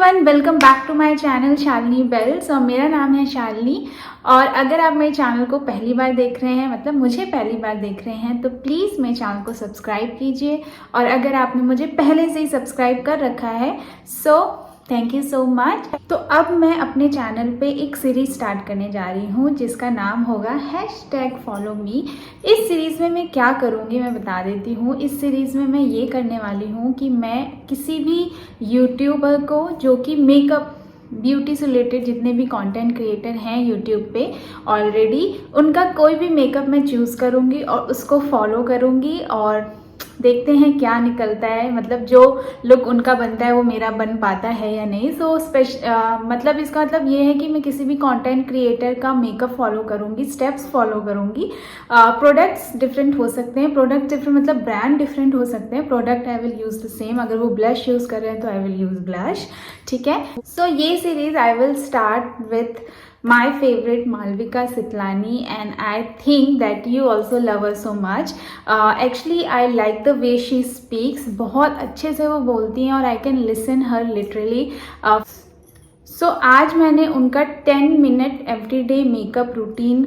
Everyone, welcome back to my channel Shalini bells. और मेरा नाम है शालिनी। और अगर आप मेरे चैनल को पहली बार देख रहे हैं, मतलब मुझे पहली बार देख रहे हैं, तो प्लीज़ मेरे चैनल को सब्सक्राइब कीजिए। और अगर आपने मुझे पहले से ही सब्सक्राइब कर रखा है so thank you so much. तो अब मैं अपने चैनल पे एक सीरीज स्टार्ट करने जा रही हूँ जिसका नाम होगा #फॉलो मी। इस सीरीज़ में मैं क्या करूँगी मैं बता देती हूँ। इस सीरीज़ में मैं ये करने वाली हूँ कि मैं किसी भी यूट्यूबर को जो कि मेकअप ब्यूटी से रिलेटेड जितने भी कंटेंट क्रिएटर हैं यूट्यूब पे ऑलरेडी, उनका कोई भी मेकअप मैं चूज़ करूँगी और उसको फॉलो करूँगी और देखते हैं क्या निकलता है। मतलब जो लुक उनका बनता है वो मेरा बन पाता है या नहीं। सो मतलब इसका मतलब ये है कि मैं किसी भी कंटेंट क्रिएटर का मेकअप फॉलो करूँगी, स्टेप्स फॉलो करूँगी। प्रोडक्ट्स डिफरेंट हो सकते हैं, प्रोडक्ट डिफरेंट मतलब ब्रांड डिफरेंट हो सकते हैं। Product I will use the same. अगर वो ब्लश यूज़ कर रहे हैं तो आई विल यूज़ ब्लश, ठीक है। सो ये series I will start with my favorite Malvika Sitlani, and I think that you also love her so much. Actually I like the way she speaks, बहुत अच्छे से वो बोलती हैं और I can listen her literally. So आज मैंने उनका 10 minute everyday makeup routine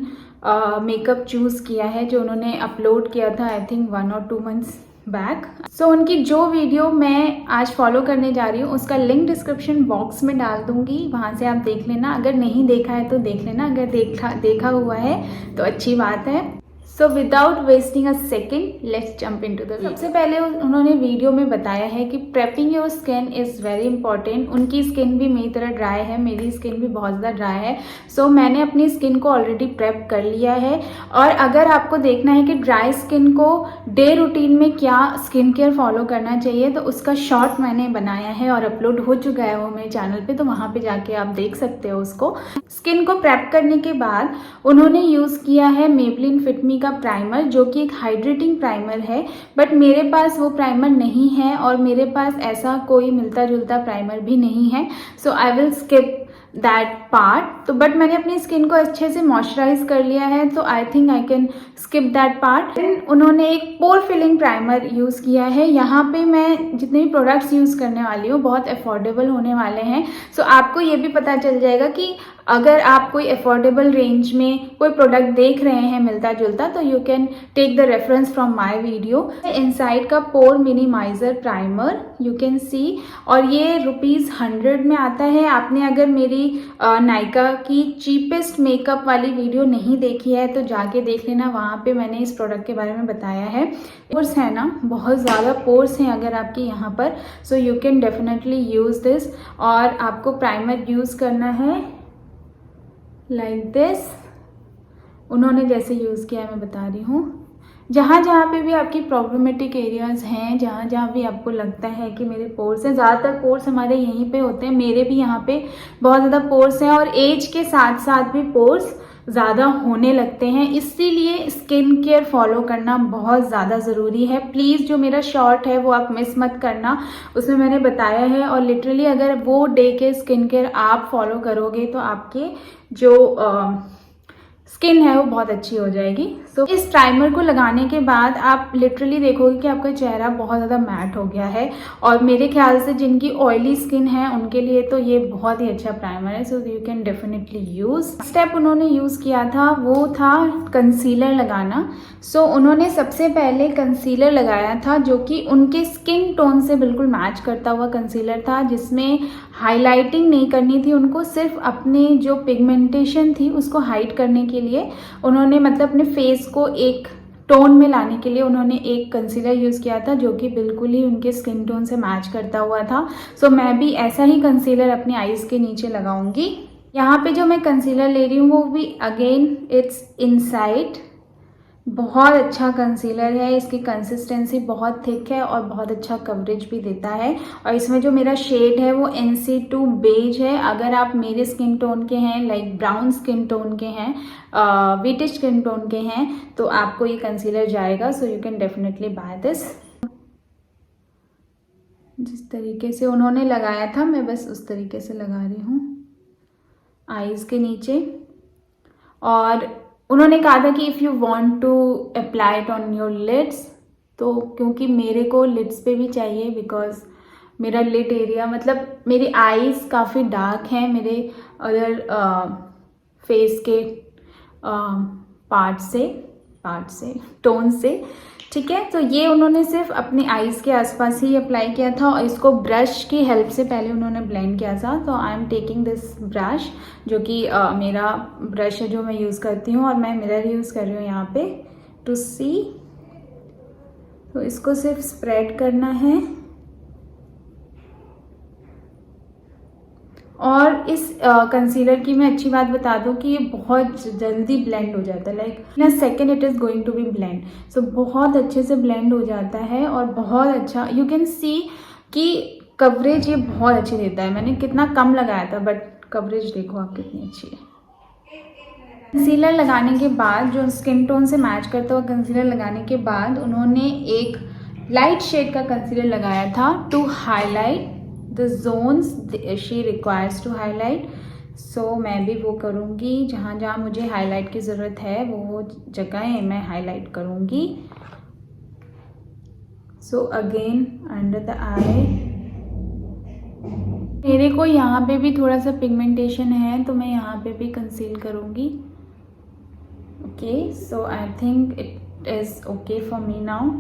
makeup choose किया है जो उन्होंने अपलोड किया था I think 1 or 2 months back. So उनकी जो वीडियो मैं आज फॉलो करने जा रही हूँ उसका लिंक डिस्क्रिप्शन बॉक्स में डाल दूंगी, वहाँ से आप देख लेना। अगर नहीं देखा है तो देख लेना, अगर देखा हुआ है तो अच्छी बात है। So without wasting a second let's jump into the video. सबसे पहले उन्होंने वीडियो में बताया है कि prepping your skin is very important. उनकी स्किन भी मेरी तरह ड्राई है, मेरी स्किन भी बहुत ज़्यादा ड्राई है। सो मैंने अपनी स्किन को ऑलरेडी प्रेप कर लिया है। और अगर आपको देखना है कि ड्राई स्किन को डे रूटीन में क्या स्किन केयर फॉलो करना चाहिए तो उसका शॉर्ट मैंने बनाया है और अपलोड हो चुका है वो मेरे चैनल पे, तो वहाँ पे जाके आप देख सकते हो उसको। स्किन को प्रेप करने के बाद उन्होंने यूज़ किया है मेबलिन फिट मी का प्राइमर, जो कि एक हाइड्रेटिंग प्राइमर है। बट मेरे पास वो प्राइमर नहीं है और मेरे पास ऐसा कोई मिलता जुलता प्राइमर भी नहीं है। So I will skip that part. तो बट मैंने अपनी स्किन को अच्छे से मॉइस्चराइज कर लिया है, तो आई think I can skip that part. उन्होंने एक पोर फिलिंग प्राइमर यूज़ किया है। यहाँ पे मैं जितने भी प्रोडक्ट्स यूज़ करने वाली हूँ बहुत अफोर्डेबल होने वाले हैं। सो आपको ये भी पता चल जाएगा कि अगर आप कोई अफोर्डेबल रेंज में कोई प्रोडक्ट देख रहे हैं मिलता जुलता, तो you can take the reference from my video. Insight का pore minimiser primer you can see, और ये ₹100 में आता है। आपने अगर मेरी नायका की चीपेस्ट मेकअप वाली वीडियो नहीं देखी है तो जाके देख लेना, वहाँ पे मैंने इस प्रोडक्ट के बारे में बताया है। पोर्स है ना, बहुत ज़्यादा पोर्स हैं अगर आपके यहाँ पर, सो you can definitely use this. और आपको प्राइमर यूज़ करना है लाइक दिस। उन्होंने जैसे यूज़ किया है मैं बता रही हूँ। जहाँ जहाँ पे भी आपकी प्रॉब्लमेटिक एरियाज़ हैं, जहाँ जहाँ भी आपको लगता है कि मेरे पोर्स हैं, ज़्यादातर पोर्स हमारे यहीं पे होते हैं, मेरे भी यहाँ पे बहुत ज़्यादा पोर्स हैं और एज के साथ साथ भी पोर्स ज़्यादा होने लगते हैं। इसीलिए स्किन केयर फॉलो करना बहुत ज़्यादा ज़रूरी है। प्लीज़ जो मेरा शॉर्ट है वो आप मिस मत करना, उसमें मैंने बताया है। और लिटरली अगर वो डे के स्किन केयर आप फॉलो करोगे तो आपके जो स्किन है वो बहुत अच्छी हो जाएगी। सो इस प्राइमर को लगाने के बाद आप लिटरली देखोगे कि आपका चेहरा बहुत ज़्यादा मैट हो गया है। और मेरे ख्याल से जिनकी ऑयली स्किन है उनके लिए तो ये बहुत ही अच्छा प्राइमर है। सो you can definitely use. Step उन्होंने यूज़ किया था वो था कंसीलर लगाना। सो उन्होंने सबसे पहले कंसीलर लगाया था जो कि उनके स्किन टोन से बिल्कुल मैच करता हुआ कंसीलर था, जिसमें हाईलाइटिंग नहीं करनी थी उनको, सिर्फ अपने जो पिगमेंटेशन थी उसको हाइड करने के लिए उन्होंने, मतलब अपने फेस को एक टोन में लाने के लिए उन्होंने एक कंसीलर यूज़ किया था जो कि बिल्कुल ही उनके स्किन टोन से मैच करता हुआ था। सो मैं भी ऐसा ही कंसीलर अपनी आईज़ के नीचे लगाऊंगी। यहाँ पे जो मैं कंसीलर ले रही हूँ वो भी अगेन इट्स इनसाइड। बहुत अच्छा कंसीलर है, इसकी कंसिस्टेंसी बहुत थिक है और बहुत अच्छा कवरेज भी देता है। और इसमें जो मेरा शेड है वो NC2 बेज है। अगर आप मेरे स्किन टोन के हैं, लाइक ब्राउन स्किन टोन के हैं, व्हीटिश स्किन टोन के हैं, तो आपको ये कंसीलर जाएगा। So you can definitely buy this. जिस तरीके से उन्होंने लगाया था मैं बस उस तरीके से लगा रही हूँ आईज़ के नीचे। और उन्होंने कहा था कि if you want to apply it on your lids, तो क्योंकि मेरे को लिड्स पे भी चाहिए बिकॉज मेरा लिड एरिया, मतलब मेरी आईज काफ़ी डार्क हैं मेरे अदर फेस के पार्ट से टोन से, ठीक है। तो ये उन्होंने सिर्फ अपनी आईज़ के आसपास ही अप्लाई किया था और इसको ब्रश की हेल्प से पहले उन्होंने ब्लेंड किया था। तो I am taking this brush, जो कि मेरा ब्रश है जो मैं यूज़ करती हूँ, और मैं मिरर यूज़ कर रही हूँ यहाँ पे टू सी। तो इसको सिर्फ स्प्रेड करना है और इस कंसीलर की मैं अच्छी बात बता दूं कि ये बहुत जल्दी ब्लेंड हो जाता है, like in a second it is going to be blend. So बहुत अच्छे से ब्लेंड हो जाता है और बहुत अच्छा, यू कैन सी कि कवरेज ये बहुत अच्छी देता है। मैंने कितना कम लगाया था बट कवरेज देखो आप कितनी अच्छी है। कंसीलर लगाने के बाद, जो स्किन टोन से मैच करता हुआ कंसीलर लगाने के बाद, उन्होंने एक लाइट शेड का कंसीलर लगाया था to highlight the zones she requires to highlight. So मैं भी वो करूँगी, जहाँ जहाँ मुझे हाईलाइट की ज़रूरत है वो जगहें मैं हाईलाइट करूँगी। सो अगेन अंडर द आई, मेरे को यहाँ पे भी थोड़ा सा पिगमेंटेशन है तो मैं यहाँ पे भी कंसील करूँगी। Okay, so I think it is okay for me now.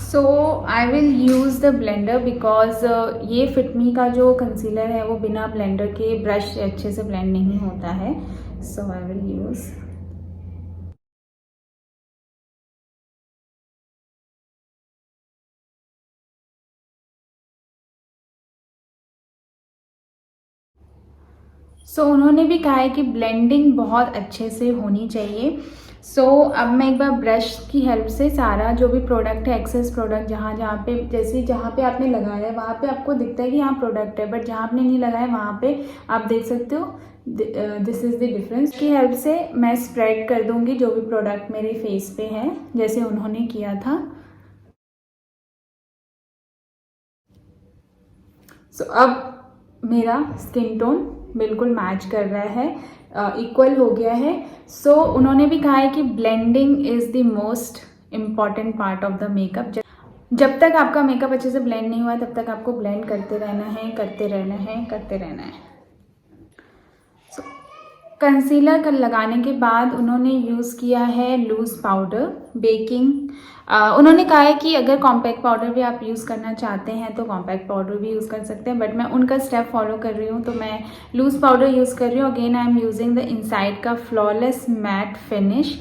So I will use the blender because ये फिटमी का जो कंसीलर है वो बिना ब्लेंडर के ब्रश से अच्छे से ब्लेंड नहीं होता है। So I will use. सो उन्होंने भी कहा है कि ब्लेंडिंग बहुत अच्छे से होनी चाहिए। सो अब मैं एक बार ब्रश की हेल्प से सारा जो भी प्रोडक्ट है, एक्सेस प्रोडक्ट, जहाँ पे जैसे जहाँ पे आपने लगाया है वहाँ पे आपको दिखता है कि यहाँ प्रोडक्ट है, बट जहाँ आपने नहीं लगाया वहाँ पे आप देख सकते हो दिस इज़ द डिफरेंस। की हेल्प से मैं स्प्रेड कर दूँगी जो भी प्रोडक्ट मेरे फेस पे है, जैसे उन्होंने किया था। सो अब मेरा स्किन टोन बिल्कुल मैच कर रहा है, इक्वल हो गया है। सो उन्होंने भी कहा है कि blending is the most important part of the makeup. जब तक आपका मेकअप अच्छे से ब्लेंड नहीं हुआ तब तक आपको ब्लेंड करते रहना है, करते रहना है, करते रहना है। कंसीलर लगाने के बाद उन्होंने यूज़ किया है लूज़ पाउडर बेकिंग। उन्होंने कहा है कि अगर कॉम्पैक्ट पाउडर भी आप यूज़ करना चाहते हैं तो कॉम्पैक्ट पाउडर भी यूज़ कर सकते हैं, बट मैं उनका स्टेप फॉलो कर रही हूँ तो मैं लूज़ पाउडर यूज़ कर रही हूँ। Again I am using the Insight का flawless matte finish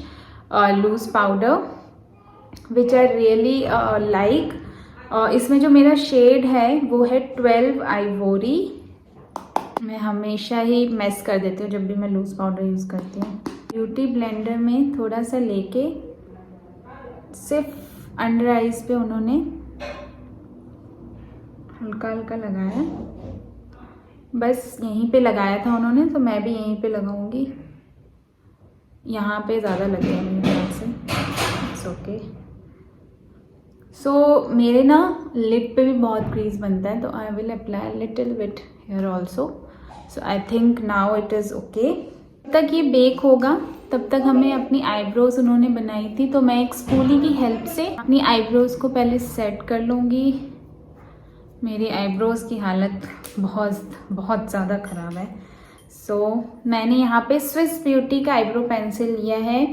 loose powder which I really like. इसमें जो मेरा शेड है वो है 12 आइवोरी। मैं हमेशा ही मेस कर देती हूँ जब भी मैं लूज़ पाउडर यूज़ करती हूँ। ब्यूटी ब्लेंडर में थोड़ा सा लेके सिर्फ अंडर आइज पे उन्होंने हल्का हल्का लगाया, बस यहीं पे लगाया था उन्होंने, तो मैं भी यहीं पे लगाऊंगी। यहाँ पे ज़्यादा लगेगा मेरे ख्याल से, इट्स ओके। सो मेरे ना लिप पे भी बहुत क्रीज बनता है तो I will apply little bit here also. So I think now it is okay. जब तक ये बेक होगा तब तक हमें अपनी आईब्रोज उन्होंने बनाई थी, तो मैं एक स्पूली की हेल्प से अपनी आईब्रोज को पहले सेट कर लूँगी। मेरी आईब्रोज की हालत बहुत ज़्यादा ख़राब है। सो मैंने यहाँ पे स्विस ब्यूटी का आईब्रो पेंसिल लिया है।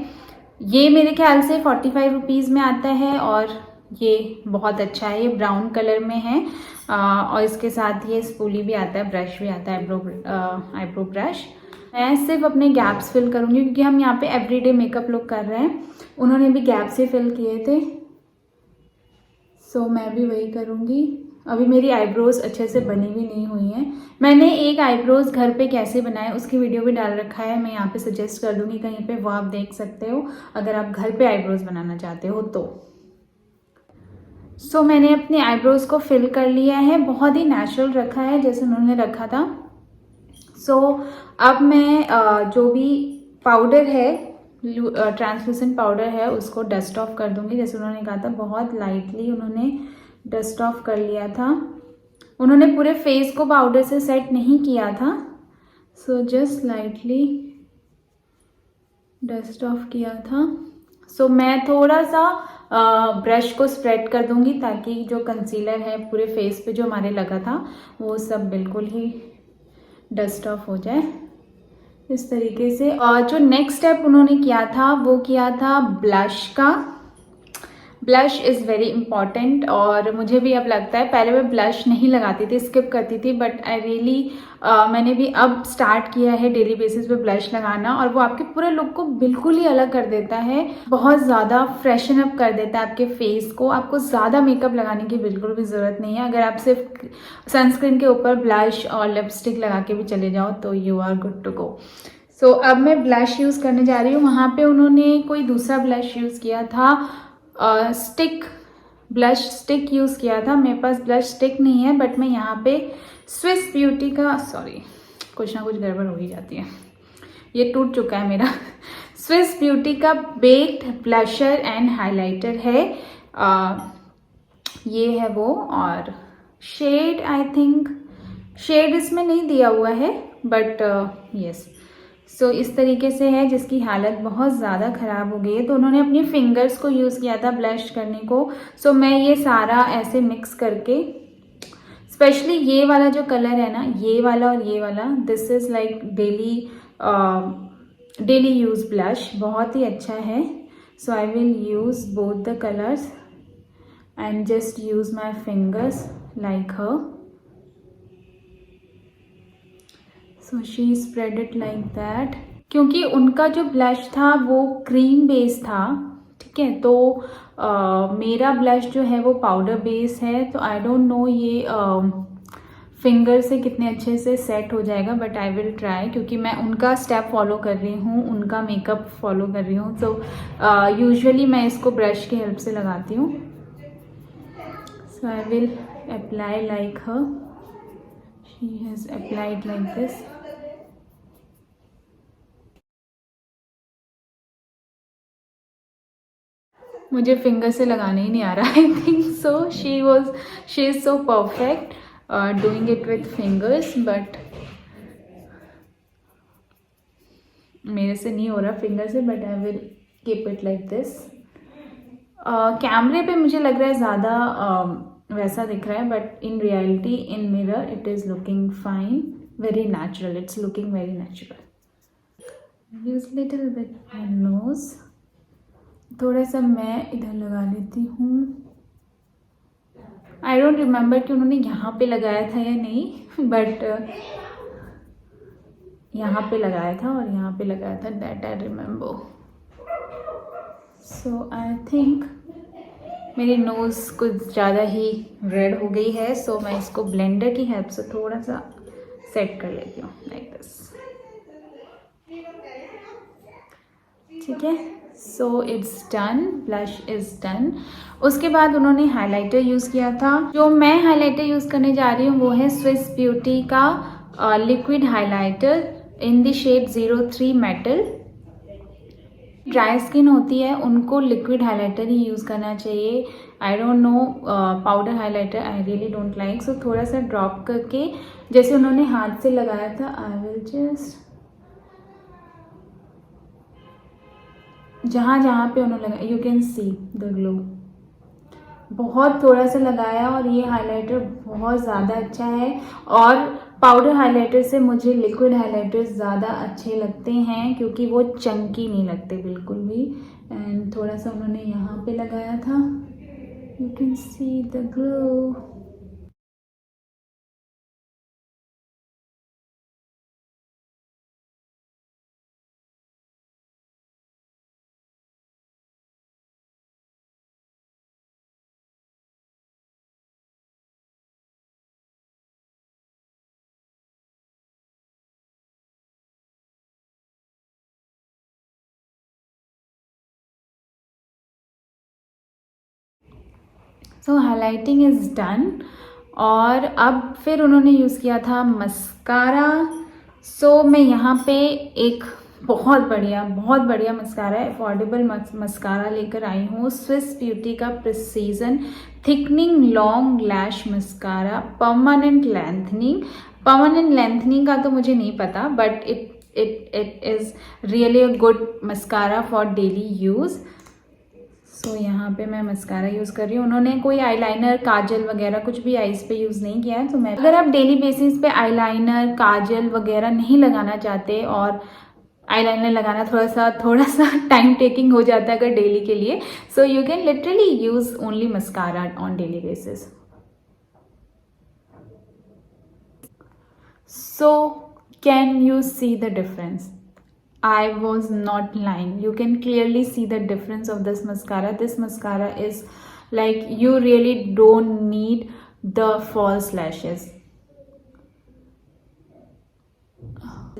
ये मेरे ख्याल से 45 रुपीज़ में आता है और ये बहुत अच्छा है, ये ब्राउन कलर में है। और इसके साथ ये स्पूली भी आता है, ब्रश भी आता है, आईब्रो ब्रश। मैं सिर्फ अपने गैप्स फिल करूँगी क्योंकि हम यहाँ पे एवरीडे मेकअप लुक कर रहे हैं। उन्होंने भी गैप्स ही फिल किए थे, सो मैं भी वही करूँगी। अभी मेरी आईब्रोज अच्छे से बनी भी नहीं हुई हैं। मैंने एक आईब्रोज घर पे कैसे बनाए उसकी वीडियो भी डाल रखा है, मैं यहाँ पे सजेस्ट कर दूँगी कहीं पे, वो आप देख सकते हो अगर आप घर पे आईब्रोज बनाना चाहते हो तो। सो मैंने अपनी आईब्रोज को फिल कर लिया है, बहुत ही नेचुरल रखा है जैसे उन्होंने रखा था। सो अब मैं जो भी पाउडर है, ट्रांसलूसेंट पाउडर है, उसको डस्ट ऑफ कर दूंगी जैसे उन्होंने कहा था। बहुत लाइटली उन्होंने डस्ट ऑफ कर लिया था। उन्होंने पूरे फेस को पाउडर से सेट नहीं किया था, so just lightly dust of किया था। सो मैं थोड़ा सा ब्रश को स्प्रेड कर दूंगी ताकि जो कंसीलर है पूरे फेस पे जो हमारे लगा था वो सब बिल्कुल ही डस्ट ऑफ हो जाए इस तरीके से। और जो नेक्स्ट स्टेप उन्होंने किया था वो किया था ब्लश का। ब्लश इज़ वेरी इंपॉर्टेंट और मुझे भी अब लगता है, पहले मैं ब्लश नहीं लगाती थी, स्किप करती थी, बट आई रियली मैंने भी अब स्टार्ट किया है डेली बेसिस पे ब्लश लगाना और वो आपके पूरे लुक को बिल्कुल ही अलग कर देता है, बहुत ज़्यादा फ्रेशन अप कर देता है आपके फेस को। आपको ज़्यादा मेकअप लगाने की बिल्कुल भी ज़रूरत नहीं है। अगर आप सिर्फ सनस्क्रीन के ऊपर ब्लश और लिपस्टिक लगा के भी चले जाओ तो you are good to go. So अब मैं ब्लश यूज़ करने जा रही हूँ। वहाँ पे उन्होंने कोई दूसरा ब्लश यूज़ किया था, स्टिक ब्लश स्टिक यूज़ किया था। मेरे पास ब्लश स्टिक नहीं है, बट मैं यहाँ पे स्विस ब्यूटी का, सॉरी कुछ ना कुछ गड़बड़ हो ही जाती है, ये टूट चुका है मेरा स्विस ब्यूटी का बेक्ड ब्लशर एंड हाइलाइटर है, ये है वो। और शेड आई थिंक शेड इसमें नहीं दिया हुआ है, बट यस। सो इस तरीके से है, जिसकी हालत बहुत ज़्यादा ख़राब हो गई है। तो उन्होंने अपने फिंगर्स को यूज़ किया था ब्लश करने को। सो मैं ये सारा ऐसे मिक्स करके, स्पेशली ये वाला जो कलर है ना, ये वाला और ये वाला, this is like daily use blush, बहुत ही अच्छा है। So I will use both the colours and just use my fingers like her. So she spread it like that. क्योंकि उनका जो ब्लश था वो क्रीम बेस था, ठीक है, तो मेरा ब्लश जो है वो पाउडर बेस है। तो आई डोंट नो ये फिंगर से कितने अच्छे से सेट हो जाएगा, बट आई विल ट्राई, क्योंकि मैं उनका स्टेप फॉलो कर रही हूँ, उनका मेकअप फॉलो कर रही हूँ। तो यूजुअली मैं इसको ब्रश की हेल्प से लगाती हूँ। So I will apply like her, she has applied like this. मुझे फिंगर से लगाने ही नहीं आ रहा, I think so she is so perfect doing it with fingers, but मेरे से नहीं हो रहा फिंगर से, but I will keep it like this. कैमरे पे मुझे लग रहा है ज़्यादा वैसा दिख रहा है, but in reality in mirror it is looking fine, very natural, it's looking very natural. Use little bit my knows, थोड़ा सा मैं इधर लगा लेती हूँ। आई डोंट रिमेंबर कि उन्होंने यहाँ पे लगाया था या नहीं, बट यहाँ पे लगाया था और यहाँ पे लगाया था, that I remember. So I think मेरी नोज़ कुछ ज़्यादा ही रेड हो गई है, सो मैं इसको ब्लेंडर की हेल्प से थोड़ा सा सेट कर लेती हूँ लाइक दिस, ठीक है। So it's done, blush is done. उसके बाद उन्होंने हाइलाइटर यूज़ किया था। जो मैं हाइलाइटर यूज़ करने जा रही हूँ वो है स्विस ब्यूटी का liquid highlighter in the shade 03 metal. Dry skin होती है उनको लिक्विड हाइलाइटर ही यूज़ करना चाहिए। I don't know, powder highlighter I really don't like. So थोड़ा सा ड्रॉप करके जैसे उन्होंने हाथ से लगाया था, आई विल जस्ट जहाँ जहाँ पे उन्होंने लगाया, you can see the glow, बहुत थोड़ा सा लगाया और ये हाइलाइटर बहुत ज़्यादा अच्छा है। और पाउडर हाइलाइटर से मुझे लिक्विड हाइलाइटर ज़्यादा अच्छे लगते हैं क्योंकि वो चंकी नहीं लगते बिल्कुल भी। एंड थोड़ा सा उन्होंने यहाँ पे लगाया था, you can see the glow. So highlighting is done. और अब फिर उन्होंने यूज़ किया था मस्कारा। सो मैं यहाँ पे एक बहुत बढ़िया मस्कारा, अफोर्डेबल मस्कारा लेकर आई हूँ। स्विस ब्यूटी का precision thickening long lash mascara, permanent lengthening का तो मुझे नहीं पता, but it is really a good mascara for daily use. So यहाँ पे मैं मस्कारा यूज़ कर रही हूँ। उन्होंने कोई आईलाइनर, काजल वगैरह कुछ भी आईज पे यूज़ नहीं किया है। तो मैं, अगर आप डेली बेसिस पे आईलाइनर, काजल वगैरह नहीं लगाना चाहते, और आईलाइनर लगाना थोड़ा सा टाइम टेकिंग हो जाता है अगर डेली के लिए, सो you can literally use only mascara on daily basis. So can you see the difference? I was not lying. You can clearly see the difference of this mascara. This mascara is like, you really don't need the false lashes.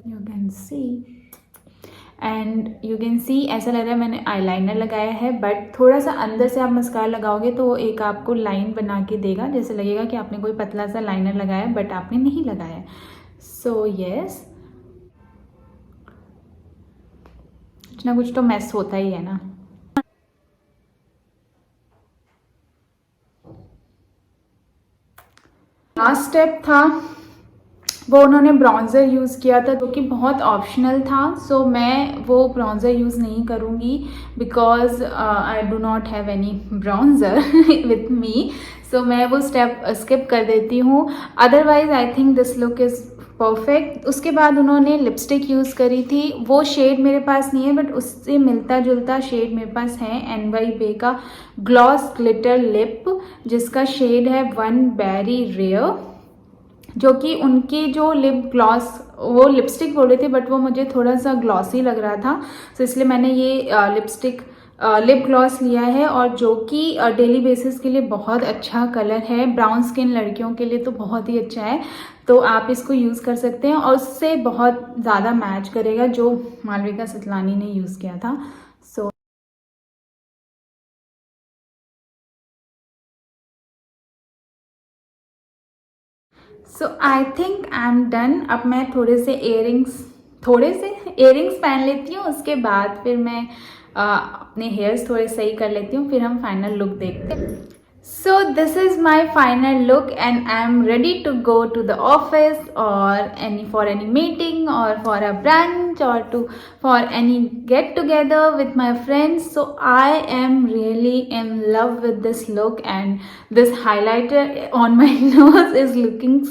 You can see, and you can सी ऐसा लग रहा है मैंने eyeliner लगाया है, but थोड़ा सा अंदर से आप मस्कारा लगाओगे तो वो एक आपको लाइन बना के देगा, जैसे लगेगा कि आपने कोई पतला सा लाइनर लगाया है बट आपने नहीं लगाया। सो यस, कुछ ना कुछ तो मैस होता ही है ना। लास्ट स्टेप था वो उन्होंने ब्राउज़र यूज़ किया था, जो कि बहुत ऑप्शनल था। सो मैं वो ब्राउज़र यूज़ नहीं करूँगी because I do not have any browser with me. So मैं वो स्टेप स्किप कर देती हूँ। Otherwise I think this look is perfect. उसके बाद उन्होंने लिपस्टिक यूज़ करी थी, वो शेड मेरे पास नहीं है बट उससे मिलता जुलता शेड मेरे पास है। NYBE का ग्लॉस ग्लिटर लिप, जिसका शेड है वन बेरी रेयर, जो कि उनकी जो लिप ग्लॉस, वो लिपस्टिक बोल रहे थे बट वो मुझे थोड़ा सा ग्लॉसी लग रहा था, तो इसलिए मैंने ये लिप ग्लॉस लिया है, और जो कि डेली बेसिस के लिए बहुत अच्छा कलर है। ब्राउन स्किन लड़कियों के लिए तो बहुत ही अच्छा है, तो आप इसको यूज़ कर सकते हैं और उससे बहुत ज़्यादा मैच करेगा जो मालविका सतलानी ने यूज़ किया था। So I think I am done. अब मैं थोड़े से इयरिंग्स पहन लेती हूँ, उसके बाद फिर मैं अपने हेयर्स थोड़े सही कर लेती हूँ, फिर हम फाइनल लुक देखते हैं। So this is my final look and I am ready to go to the office or for any meeting or for a brunch or for any get together with my friends. So I am really in love with this look, and this highlighter on my nose is looking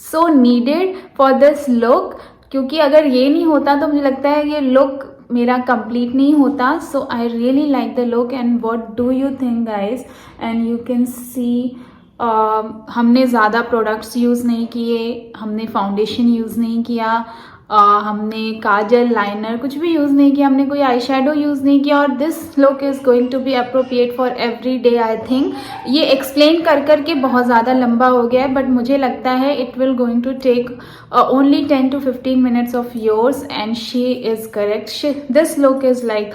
so needed for this look, क्योंकि अगर ये नहीं होता तो मुझे लगता है ये लुक मेरा कंप्लीट नहीं होता। So I really like the look and what do you think guys? And you can see हमने ज़्यादा प्रोडक्ट्स यूज़ नहीं किए, हमने फाउंडेशन यूज़ नहीं किया, हमने काजल, लाइनर कुछ भी यूज़ नहीं किया, हमने कोई आई शेडो यूज़ नहीं किया, और this look is going to be appropriate for every day. I think ये एक्सप्लेन कर के बहुत ज़्यादा लंबा हो गया है, बट मुझे लगता है it will going to take only 10 to 15 minutes of yours, and she is correct. This look is like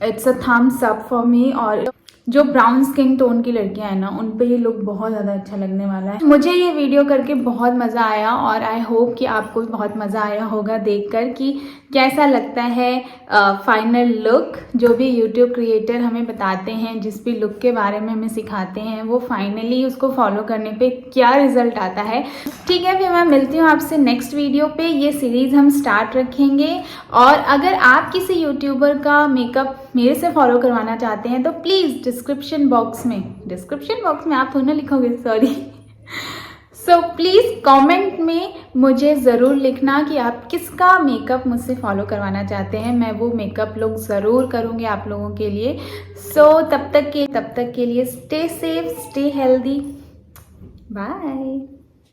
it's a thumbs up for me। और जो ब्राउन स्किन टोन की लड़कियां हैं ना, उन पे ये लुक बहुत ज़्यादा अच्छा लगने वाला है। मुझे ये वीडियो करके बहुत मज़ा आया, और आई होप कि आपको भी बहुत मज़ा आया होगा देखकर कि कैसा लगता है फाइनल लुक। जो भी यूट्यूब क्रिएटर हमें बताते हैं, जिस भी लुक के बारे में हमें सिखाते हैं, वो फाइनली उसको फॉलो करने पे क्या रिजल्ट आता है। ठीक है, फिर मैं मिलती हूँ आपसे नेक्स्ट वीडियो पे। ये सीरीज़ हम स्टार्ट रखेंगे, और अगर आप किसी यूट्यूबर का मेकअप मेरे से फॉलो करवाना चाहते हैं तो प्लीज़ डिस्क्रिप्शन बॉक्स में आप थोड़ा ना लिखोगे, सॉरी। सो प्लीज़ कमेंट में मुझे ज़रूर लिखना कि आप किसका मेकअप मुझसे फॉलो करवाना चाहते हैं। मैं वो मेकअप लुक ज़रूर करूँगी आप लोगों के लिए। सो तब तक के लिए stay safe, stay healthy, bye.